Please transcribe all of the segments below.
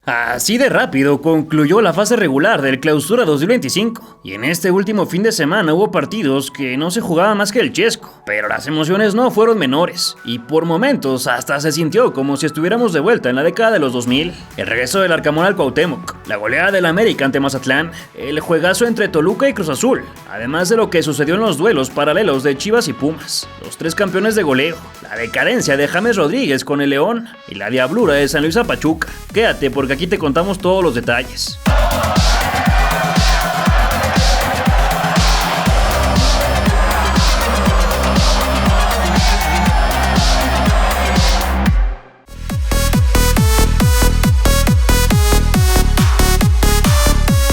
Así de rápido concluyó la fase regular del Clausura 2025, y en este último fin de semana hubo partidos que no se jugaba más que el chesco, pero las emociones no fueron menores, y por momentos hasta se sintió como si estuviéramos de vuelta en la década de los 2000, el regreso del Arcamón al Cuauhtémoc, la goleada del América ante Mazatlán, el juegazo entre Toluca y Cruz Azul, además de lo que sucedió en los duelos paralelos de Chivas y Pumas, los tres campeones de goleo, la decadencia de James Rodríguez con el León y la diablura de San Luis a Pachuca. Quédate porque aquí te contamos todos los detalles.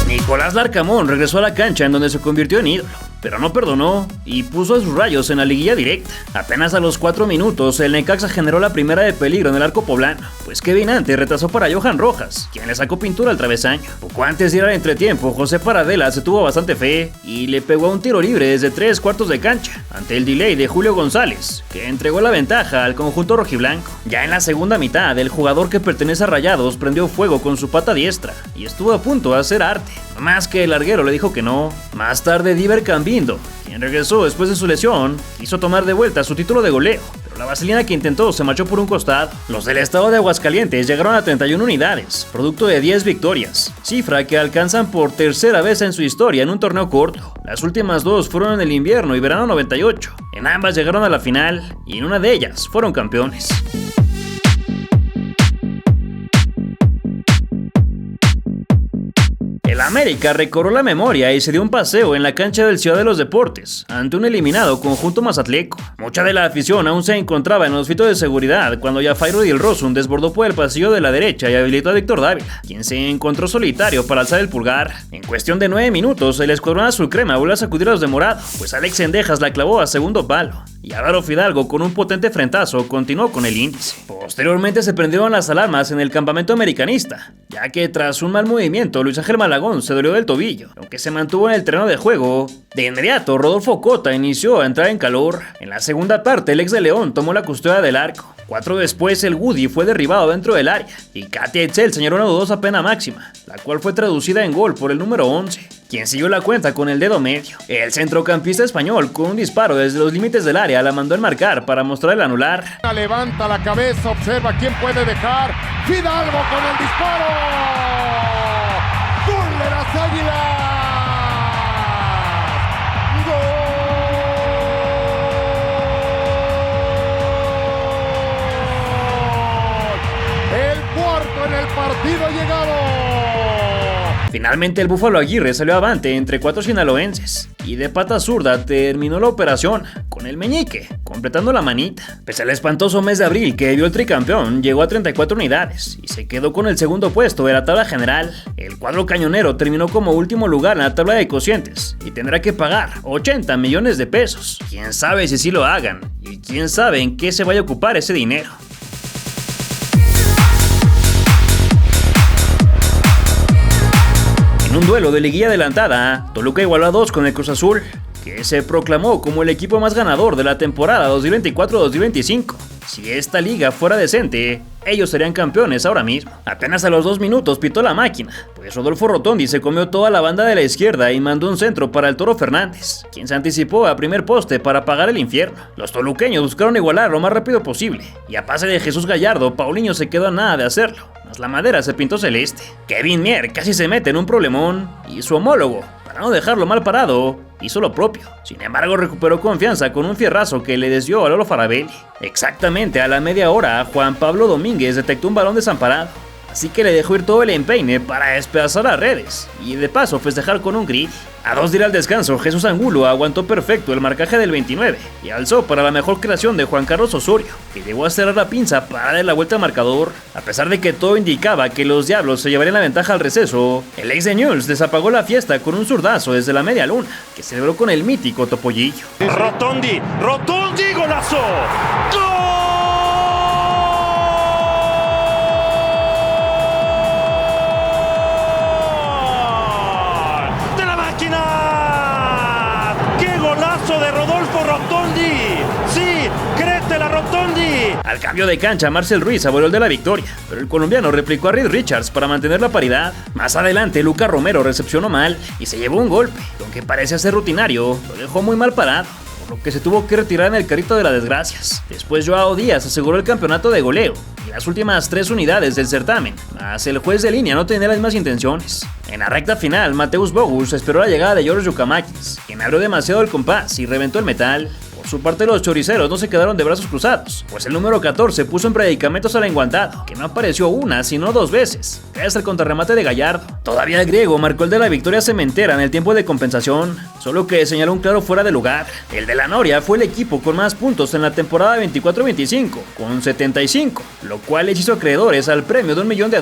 Nicolás Larcamón regresó a la cancha en donde se convirtió en ídolo, pero no perdonó y puso a sus Rayos en la liguilla directa. Apenas a los 4 minutos, el Necaxa generó la primera de peligro en el arco poblano, pues Kevin Ante retrasó para Johan Rojas, quien le sacó pintura al travesaño. Poco antes de ir al entretiempo, José Paradela se tuvo bastante fe y le pegó a un tiro libre desde 3/4 de cancha, ante el delay de Julio González, que entregó la ventaja al conjunto rojiblanco. Ya en la segunda mitad, el jugador que pertenece a Rayados prendió fuego con su pata diestra y estuvo a punto de hacer arte, más que el larguero le dijo que no. Más tarde, Diver Cambindo, quien regresó después de su lesión, quiso tomar de vuelta su título de goleo, pero la vaselina que intentó se marchó por un costado. Los del estado de Aguascalientes llegaron a 31 unidades, producto de 10 victorias, cifra que alcanzan por tercera vez en su historia en un torneo corto. Las últimas dos fueron en el invierno y verano 98, en ambas llegaron a la final y en una de ellas fueron campeones. El América recobró la memoria y se dio un paseo en la cancha del Ciudad de los Deportes, ante un eliminado conjunto mazatleco. Mucha de la afición aún se encontraba en los filtros de seguridad cuando Yafairo Dilrosun desbordó por el pasillo de la derecha y habilitó a Víctor Dávila, quien se encontró solitario para alzar el pulgar. En cuestión de 9 minutos, el escuadrón azul crema volvió a sacudir a los de morado, pues Alex Cendejas la clavó a segundo palo, y Álvaro Fidalgo con un potente frentazo continuó con el índice. Posteriormente se prendieron las alarmas en el campamento americanista, ya que tras un mal movimiento, Luis Ángel Malagón se dolió del tobillo, aunque se mantuvo en el terreno de juego. De inmediato, Rodolfo Cota inició a entrar en calor. En la segunda parte, el ex de León tomó la custodia del arco. 4 después, el Woody fue derribado dentro del área, y Katia Etzel señaló una dudosa pena máxima, la cual fue traducida en gol por el número 11, quien siguió la cuenta con el dedo medio. El centrocampista español, con un disparo desde los límites del área, la mandó a enmarcar para mostrar el anular. Levanta la cabeza, observa quién puede dejar. Fidalgo con el disparo. ¡Gol de las Águilas! En el partido llegado. Finalmente el Búfalo Aguirre salió avante entre 4 sinaloenses y de pata zurda terminó la operación con el meñique, completando la manita. Pese al espantoso mes de abril que vio el tricampeón, llegó a 34 unidades y se quedó con el segundo puesto de la tabla general. El cuadro cañonero terminó como último lugar en la tabla de cocientes y tendrá que pagar 80 millones de pesos. Quién sabe si sí lo hagan y quién sabe en qué se vaya a ocupar ese dinero. En un duelo de liguilla adelantada, Toluca igualó a 2 con el Cruz Azul, que se proclamó como el equipo más ganador de la temporada 2024-2025. Si esta liga fuera decente, ellos serían campeones ahora mismo. Apenas a los 2 minutos pitó la máquina, pues Rodolfo Rotondi se comió toda la banda de la izquierda y mandó un centro para el Toro Fernández, quien se anticipó a primer poste para apagar el infierno. Los toluqueños buscaron igualar lo más rápido posible, y a pase de Jesús Gallardo, Paulinho se quedó a nada de hacerlo, mas la madera se pintó celeste. Kevin Mier casi se mete en un problemón, y su homólogo, para no dejarlo mal parado, hizo lo propio. Sin embargo, recuperó confianza con un fierrazo que le desvió a Lolo Farabelli. Exactamente a la media hora, Juan Pablo Domínguez detectó un balón desamparado, así que le dejó ir todo el empeine para despedazar las redes y de paso festejar con un grit. A 2 de ir al descanso, Jesús Angulo aguantó perfecto el marcaje del 29 y alzó para la mejor creación de Juan Carlos Osorio, que llegó a cerrar la pinza para darle la vuelta al marcador. A pesar de que todo indicaba que los Diablos se llevarían la ventaja al receso, el ex de Newell's desapagó la fiesta con un zurdazo desde la media luna, que celebró con el mítico Topollillo. Rotondi, golazo. ¡Gol! ¡Qué golazo de Rodolfo Rotondi! ¡Sí! ¡Créetela, Rotondi! Al cambio de cancha, Marcel Ruiz abolió el de la victoria, pero el colombiano replicó a Reed Richards para mantener la paridad. Más adelante, Lucas Romero recepcionó mal y se llevó un golpe, que aunque parece ser rutinario, lo dejó muy mal parado, por lo que se tuvo que retirar en el carrito de las desgracias. Después, Joao Díaz aseguró el campeonato de goleo y las últimas 3 unidades del certamen, mas el juez de línea no tenía las mismas intenciones. En la recta final, Mateusz Bogusz esperó la llegada de George Giacomakis, quien abrió demasiado el compás y reventó el metal. Por su parte, los choriceros no se quedaron de brazos cruzados, pues el número 14 puso en predicamentos al enguantado, que no apareció una sino 2 veces, gracias al contrarremate de Gallardo. Todavía el griego marcó el de la victoria cementera en el tiempo de compensación, solo que señaló un claro fuera de lugar. El de la Noria fue el equipo con más puntos en la temporada 24-25, con 75, lo cual les hizo acreedores al premio de $1 millón.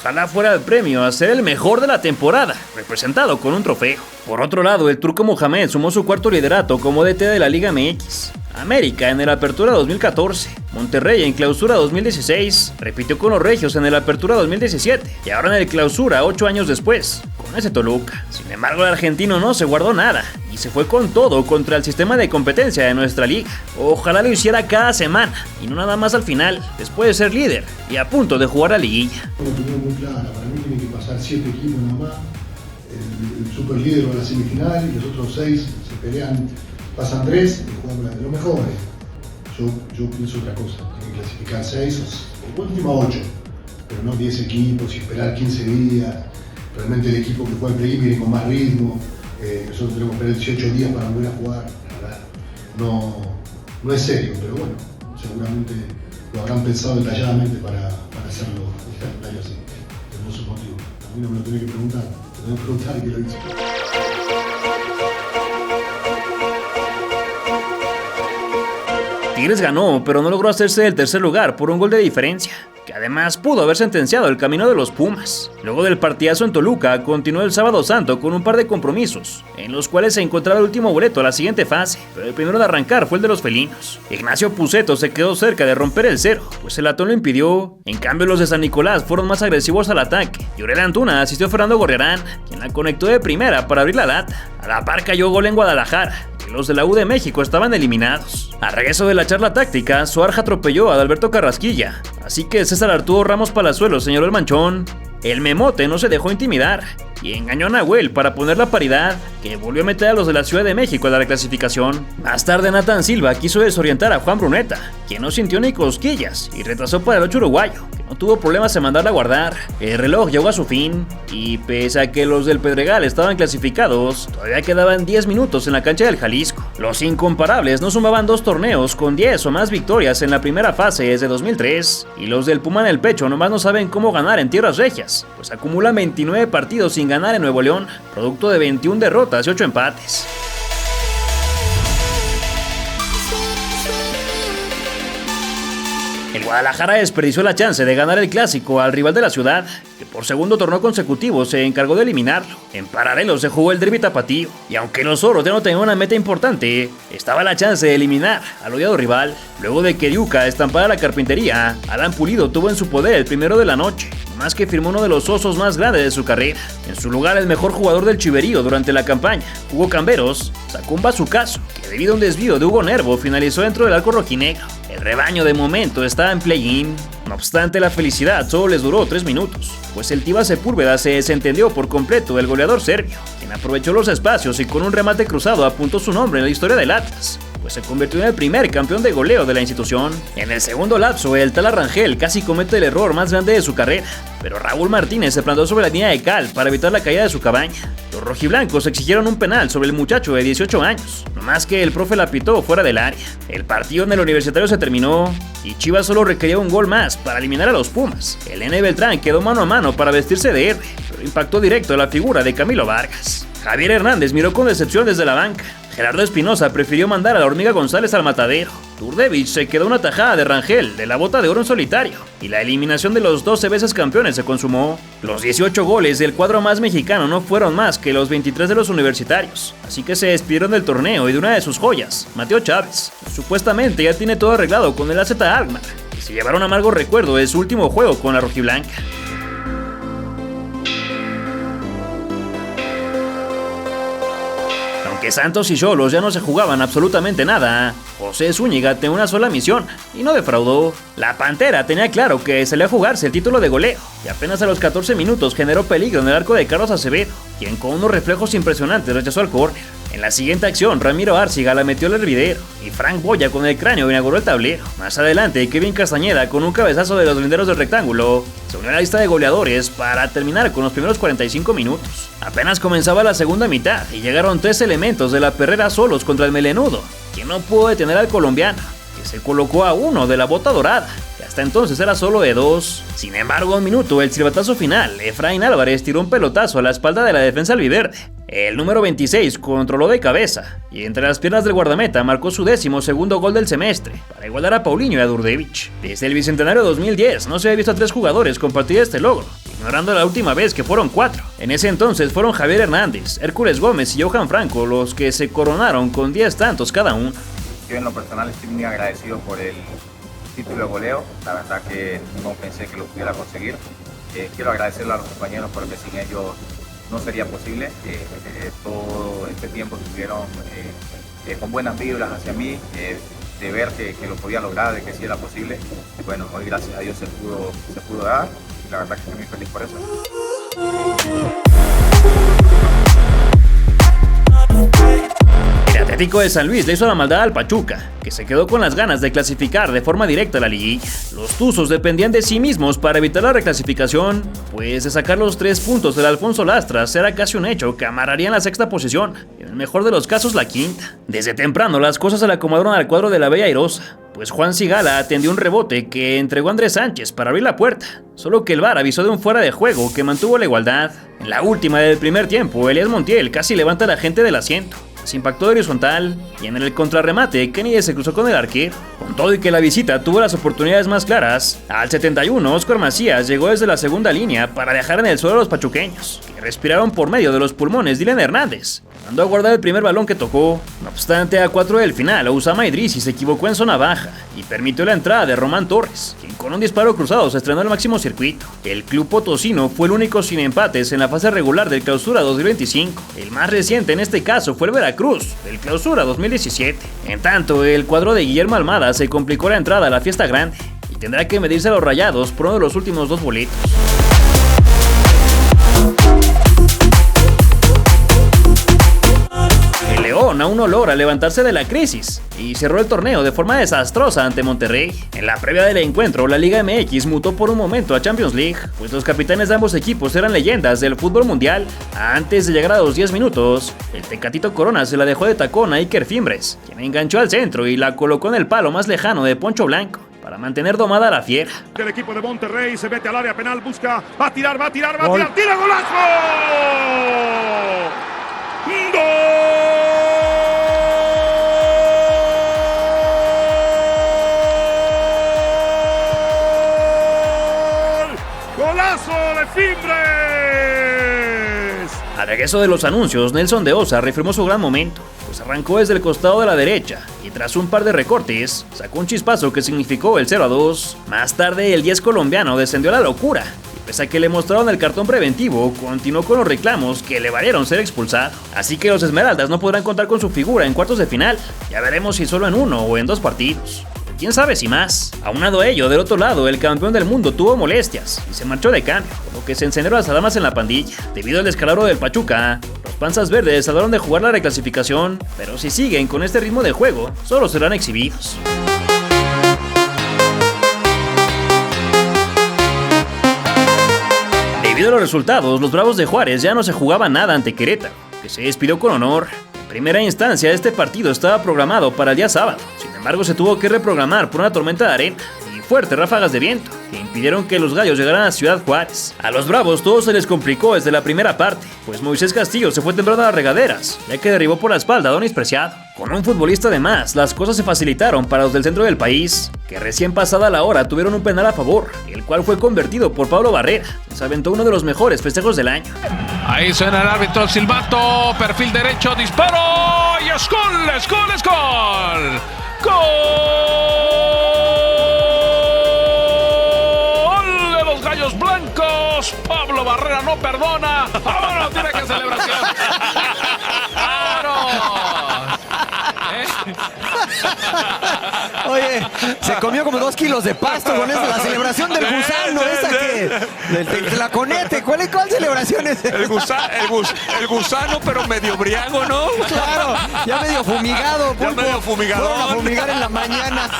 Ojalá fuera el premio a ser el mejor de la temporada, representado con un trofeo. Por otro lado, el turco Mohamed sumó su cuarto liderato como DT de la Liga MX. América en el Apertura 2014, Monterrey en Clausura 2016, repitió con los regios en el Apertura 2017 y ahora en el Clausura 8 años después, con ese Toluca. Sin embargo, el argentino no se guardó nada y se fue con todo contra el sistema de competencia de nuestra liga. Ojalá lo hiciera cada semana y no nada más al final, después de ser líder y a punto de jugar la liguilla. Una opinión muy clara, para mí tiene que pasar 7 equipos nada más, el super líder va a la semifinal y los otros 6 se pelean. Pasan 3 y juegan de los mejores. Yo pienso otra cosa, tienen que clasificar 6 o último 8, pero no 10 equipos y esperar 15 días. Realmente el equipo que juega el play-in viene con más ritmo, nosotros tenemos que esperar 18 días para volver a jugar. La verdad, no es serio, pero bueno, seguramente lo habrán pensado detalladamente para hacerlo el calendario así. Tenemos sus motivos. A mí no me lo tenés que preguntar, te tengo que preguntar que lo hizo. Tigres ganó, pero no logró hacerse del tercer lugar por un gol de diferencia, que además pudo haber sentenciado el camino de los Pumas. Luego del partidazo en Toluca, continuó el Sábado Santo con un par de compromisos, en los cuales se encontraba el último boleto a la siguiente fase, pero el primero de arrancar fue el de los felinos. Ignacio Puceto se quedó cerca de romper el 0, pues el Atón lo impidió. En cambio, los de San Nicolás fueron más agresivos al ataque, y Aurel Antuna asistió a Fernando Gorriarán, quien la conectó de primera para abrir la lata. A la par cayó gol en Guadalajara, y los de la U de México estaban eliminados. A regreso de la charla táctica, Suarja atropelló a Adalberto Carrasquilla, así que César Arturo Ramos Palazuelos señaló el manchón. El Memote no se dejó intimidar y engañó a Nahuel para poner la paridad, que volvió a meter a los de la Ciudad de México a la reclasificación. Más tarde, Nathan Silva quiso desorientar a Juan Bruneta, quien no sintió ni cosquillas y retrasó para el 8 uruguayo, que no tuvo problemas en mandarla a guardar. El reloj llegó a su fin y pese a que los del Pedregal estaban clasificados, todavía quedaban 10 minutos en la cancha del Jalisco. Los incomparables no sumaban 2 torneos con 10 o más victorias en la primera fase desde 2003 y los del Puma en el pecho nomás no saben cómo ganar en tierras regias, pues acumulan 29 partidos sin ganar en Nuevo León, producto de 21 derrotas y 8 empates. El Guadalajara desperdició la chance de ganar el clásico al rival de la ciudad, que por segundo torneo consecutivo se encargó de eliminarlo. En paralelo se jugó el derbi tapatío, y aunque los Oros ya no tenían una meta importante, estaba la chance de eliminar al odiado rival. Luego de que Diuca estampara la carpintería, Alan Pulido tuvo en su poder el primero de la noche, más que firmó uno de los osos más grandes de su carrera. En su lugar, el mejor jugador del Chiverío durante la campaña, Hugo Camberos, sacó un bazucazo, que debido a un desvío de Hugo Nervo finalizó dentro del arco rojinegro. El rebaño de momento estaba en play-in. No obstante, la felicidad solo les duró 3 minutos, pues el Tiva Sepúlveda se desentendió por completo del goleador serbio, quien aprovechó los espacios y con un remate cruzado apuntó su nombre en la historia del Atlas, pues se convirtió en el primer campeón de goleo de la institución. En el segundo lapso, el Tala Rangel casi comete el error más grande de su carrera, pero Raúl Martínez se plantó sobre la línea de cal para evitar la caída de su cabaña. Los rojiblancos exigieron un penal sobre el muchacho de 18 años, no más que el profe la pitó fuera del área. El partido en el Universitario se terminó y Chivas solo requería un gol más para eliminar a los Pumas. El Nene Beltrán quedó mano a mano para vestirse de héroe, pero impactó directo a la figura de Camilo Vargas. Javier Hernández miró con decepción desde la banca. Gerardo Espinosa prefirió mandar a la Hormiga González al matadero. Turdevich se quedó una tajada de Rangel de la bota de oro en solitario y la eliminación de los 12 veces campeones se consumó. Los 18 goles del cuadro más mexicano no fueron más que los 23 de los universitarios, así que se despidieron del torneo y de una de sus joyas, Mateo Chávez. Supuestamente ya tiene todo arreglado con el AZ Alkmaar y se llevaron amargo recuerdo de su último juego con la rojiblanca. Aunque Santos y Xolos ya no se jugaban absolutamente nada, José Zúñiga tenía una sola misión, y no defraudó. La Pantera tenía claro que salía a jugarse el título de goleo, y apenas a los 14 minutos generó peligro en el arco de Carlos Acevedo, quien con unos reflejos impresionantes rechazó al córner. En la siguiente acción, Ramiro Árciga la metió al hervidero, y Frank Boya con el cráneo inauguró el tablero. Más adelante, Kevin Castañeda con un cabezazo de los linderos del rectángulo se unió a la lista de goleadores para terminar con los primeros 45 minutos. Apenas comenzaba la segunda mitad y llegaron 3 elementos de la perrera solos contra el melenudo, quien no pudo detener al colombiano, que se colocó a 1 de la bota dorada, que hasta entonces era solo de 2. Sin embargo, a un minuto el silbatazo final, Efraín Álvarez tiró un pelotazo a la espalda de la defensa albiverde. El número 26 controló de cabeza y entre las piernas del guardameta marcó su 12º gol del semestre para igualar a Paulinho y a Durdevich. Desde el Bicentenario 2010 no se había visto a 3 jugadores compartir este logro, ignorando la última vez que fueron 4. En ese entonces fueron Javier Hernández, Hércules Gómez y Johan Franco los que se coronaron con 10 tantos cada uno. Yo en lo personal estoy muy agradecido por el título de goleo, la verdad que no pensé que lo pudiera conseguir. Quiero agradecerle a los compañeros porque sin ellos no sería posible. Todo este tiempo estuvieron con buenas vibras hacia mí, de ver que lo podía lograr, de que sí era posible. Y bueno, hoy gracias a Dios se pudo dar y la verdad que estoy muy feliz por eso. El Atlético de San Luis le hizo la maldad al Pachuca, que se quedó con las ganas de clasificar de forma directa a la liguilla. Los tuzos dependían de sí mismos para evitar la reclasificación, pues de sacar los 3 puntos del Alfonso Lastras era casi un hecho que amarrarían la 6ª posición, y en el mejor de los casos la 5ª. Desde temprano las cosas se le acomodaron al cuadro de la Bella Airosa, pues Juan Sigala atendió un rebote que entregó a Andrés Sánchez para abrir la puerta, solo que el VAR avisó de un fuera de juego que mantuvo la igualdad. En la última del primer tiempo, Elías Montiel casi levanta a la gente del asiento. Se impactó de horizontal y en el contrarremate Kennedy se cruzó con el arquero. Con todo y que la visita tuvo las oportunidades más claras, al 71 Óscar Macías llegó desde la segunda línea para dejar en el suelo a los pachuqueños, que respiraron por medio de los pulmones Dylan Hernández. Mandó a guardar el primer balón que tocó. No obstante, a 4 del final, Usama Idrissi se equivocó en zona baja y permitió la entrada de Román Torres, quien con un disparo cruzado se estrenó al máximo circuito. El club potosino fue el único sin empates en la fase regular del Clausura 2025. El más reciente en este caso fue el Veracruz, del Clausura 2017. En tanto, el cuadro de Guillermo Almada se complicó la entrada a la fiesta grande y tendrá que medirse a los Rayados por uno de los últimos 2 boletos. Aún no logra levantarse de la crisis y cerró el torneo de forma desastrosa ante Monterrey. En la previa del encuentro, la Liga MX mutó por un momento a Champions League, pues los capitanes de ambos equipos eran leyendas del fútbol mundial. Antes de llegar a los 10 minutos, el Tecatito Corona se la dejó de tacón a Iker Fimbres, quien enganchó al centro y la colocó en el palo más lejano de Poncho Blanco para mantener domada a la fiera. El equipo de Monterrey se mete al área penal, busca, va a tirar, ¡tira golazo! ¡Gol! ¡Golazo de Fimbres! Al regreso de los anuncios, Nelson de Osa reafirmó su gran momento, pues arrancó desde el costado de la derecha y tras un par de recortes, sacó un chispazo que significó el 0-2. Más tarde, el 10 colombiano descendió a la locura y pese a que le mostraron el cartón preventivo, continuó con los reclamos que le valieron ser expulsado. Así que los Esmeraldas no podrán contar con su figura en cuartos de final. Ya veremos si solo en 1 o en 2 partidos. Quién sabe si más. Aunado a ello, del otro lado, el campeón del mundo tuvo molestias y se marchó de cambio, por lo que se encendieron las damas en la pandilla. Debido al descalabro del Pachuca, los panzas verdes hablaron de jugar la reclasificación, pero si siguen con este ritmo de juego, solo serán exhibidos. Debido a los resultados, los Bravos de Juárez ya no se jugaban nada ante Querétaro, que se despidió con honor. En primera instancia, este partido estaba programado para el día sábado. Sin embargo, se tuvo que reprogramar por una tormenta de arena y fuertes ráfagas de viento que impidieron que los gallos llegaran a Ciudad Juárez. A los Bravos todo se les complicó desde la primera parte, pues Moisés Castillo se fue temprano a las regaderas, ya que derribó por la espalda a Donis Preciado. Con un futbolista de más, las cosas se facilitaron para los del centro del país, que recién pasada la hora tuvieron un penal a favor, el cual fue convertido por Pablo Barrera, quien se aventó uno de los mejores festejos del año. Ahí suena el árbitro, el silbato, perfil derecho, disparo y es gol, es gol, es gol. ¡Gol de los Gallos Blancos! Pablo Barrera no perdona. ¡Vámonos! ¡Tiene que celebración! ¡Vámonos! Oye, se comió como 2 kilos de pasto con esa, la celebración del gusano, esa que... del tlaconete, ¿cuál celebración es? El gusano, pero medio briago, ¿no? Claro, ya medio fumigado, Pulpo. Ya medio fumigador. Fueron a fumigar en la mañana.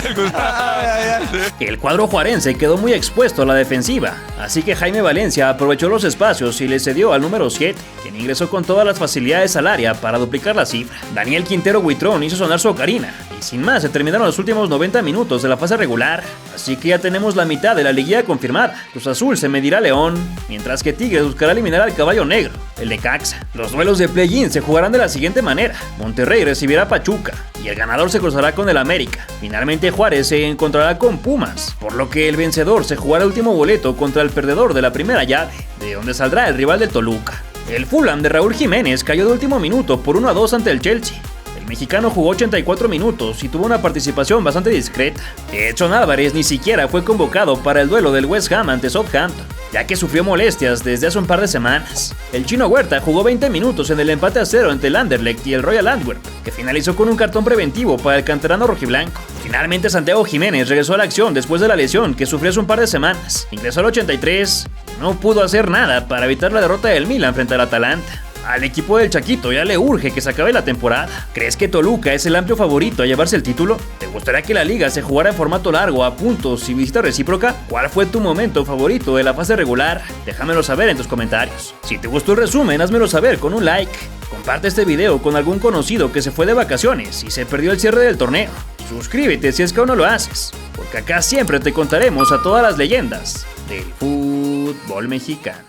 El gusano. El cuadro juarense quedó muy expuesto a la defensiva, así que Jaime Valencia aprovechó los espacios y le cedió al número 7, quien ingresó con todas las facilidades al área para duplicar la cifra. Daniel Quintero Huitrón hizo sonar su ocarina, y sin más se terminaron los últimos 90 minutos de la fase regular, así que ya tenemos la mitad de la liguilla confirmada. Cruz Azul se medirá a León, mientras que Tigres buscará eliminar al caballo negro, el Necaxa. Los duelos de play-in se jugarán de la siguiente manera: Monterrey recibirá a Pachuca, y el ganador se cruzará con el América. Finalmente Juárez se encontrará con Pumas, por lo que el vencedor se jugará el último boleto contra el perdedor de la primera llave, de donde saldrá el rival de Toluca. El Fulham de Raúl Jiménez cayó de último minuto por 1-2 ante el Chelsea. El mexicano jugó 84 minutos y tuvo una participación bastante discreta. Edson Álvarez ni siquiera fue convocado para el duelo del West Ham ante Southampton, ya que sufrió molestias desde hace un par de semanas. El chino Huerta jugó 20 minutos en el empate a 0 entre el Anderlecht y el Royal Antwerp, que finalizó con un cartón preventivo para el canterano rojiblanco. Finalmente Santiago Jiménez regresó a la acción después de la lesión que sufrió hace un par de semanas. Ingresó al 83 y no pudo hacer nada para evitar la derrota del Milan frente al Atalanta. Al equipo del Chaquito ya le urge que se acabe la temporada. ¿Crees que Toluca es el amplio favorito a llevarse el título? ¿Te gustaría que la liga se jugara en formato largo, a puntos y visita recíproca? ¿Cuál fue tu momento favorito de la fase regular? Déjamelo saber en tus comentarios. Si te gustó el resumen, házmelo saber con un like. Comparte este video con algún conocido que se fue de vacaciones y se perdió el cierre del torneo. Suscríbete si es que aún no lo haces, porque acá siempre te contaremos a todas las leyendas del fútbol mexicano.